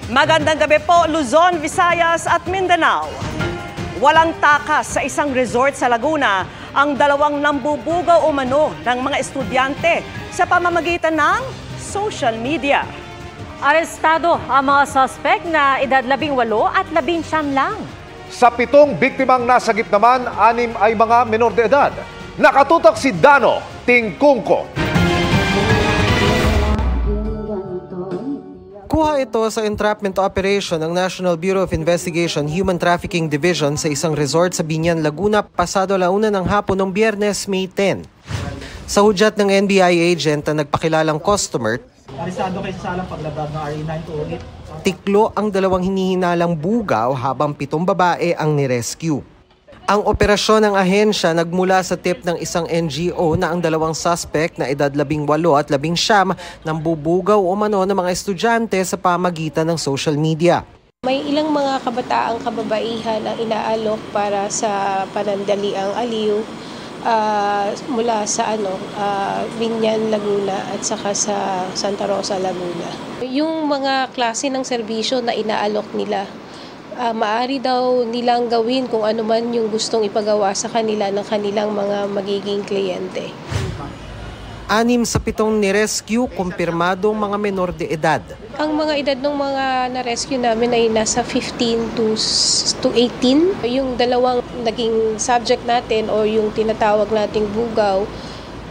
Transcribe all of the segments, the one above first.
Magandang gabi po, Luzon, Visayas at Mindanao. Walang takas sa isang resort sa Laguna ang dalawang nambubugaw umano ng mga estudyante sa pamamagitan ng social media. Arestado ang mga suspect na edad 18 at 19 lang. Sa 7 biktimang nasagip naman, 6 ay mga menor de edad. Nakatutok si Dano Tingkungko. Kuha ito sa entrapment operation ng National Bureau of Investigation Human Trafficking Division sa isang resort sa Biñan, Laguna pasado 1:00 ng hapon ng Biyernes, May 10. Sa hudyat ng NBI agent na nagpakilalang customer, arisado kay sa salang paglabag ng RA 9208. tiklo ang dalawang hinihinalang bugaw habang 7 babae ang nirescue. Ang operasyon ng ahensya nagmula sa tip ng isang NGO na ang dalawang suspect na edad 18 at 19 nang bubugaw umano ng mga estudyante sa pamagitan ng social media. May ilang mga kabataang kababaihan ang inaalok para sa panandaliang aliw mula sa Biñan, Laguna at saka sa Santa Rosa, Laguna. Yung mga klase ng serbisyo na inaalok nila, maaari daw nilang gawin kung ano man yung gustong ipagawa sa kanila ng kanilang mga magiging kliyente. 6 sa 7 nirescue, kumpirmadong mga menor de edad. Ang mga edad ng mga na-rescue namin ay nasa 15 to 18. Yung dalawang naging subject natin o yung tinatawag nating bugaw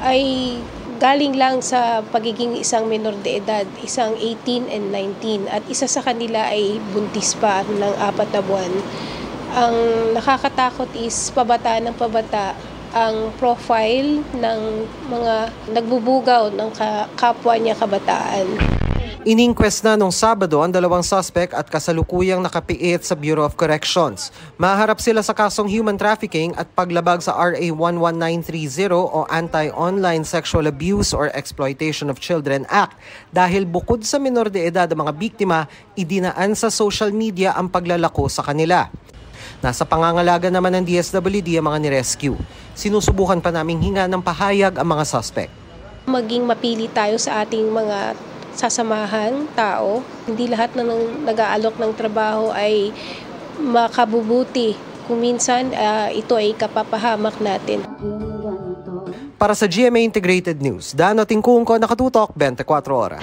ay galing lang sa pagiging isang menor de edad, isang 18 and 19 at isa sa kanila ay buntis pa ng 4 na buwan. Ang nakakatakot is pabata ng pabata ang profile ng mga nagbubugaw ng kapwa niya kabataan. Ininquest na nung Sabado ang dalawang suspect at kasalukuyang nakapiit sa Bureau of Corrections. Maharap sila sa kasong human trafficking at paglabag sa RA 11930 o Anti-Online Sexual Abuse or Exploitation of Children Act dahil bukod sa menor de edad ang mga biktima, idinaan sa social media ang paglalako sa kanila. Nasa pangangalaga naman ng DSWD ang mga nirescue. Sinusubukan pa naming hinga ng pahayag ang mga suspect. Maging mapili tayo sa ating mga sasamahan, tao. Hindi lahat ng nag-aalok ng trabaho ay makabubuti. Kung minsan, ito ay kapapahamak natin. Para sa GMA Integrated News, Dano Tingkungko, nakatutok 24 oras.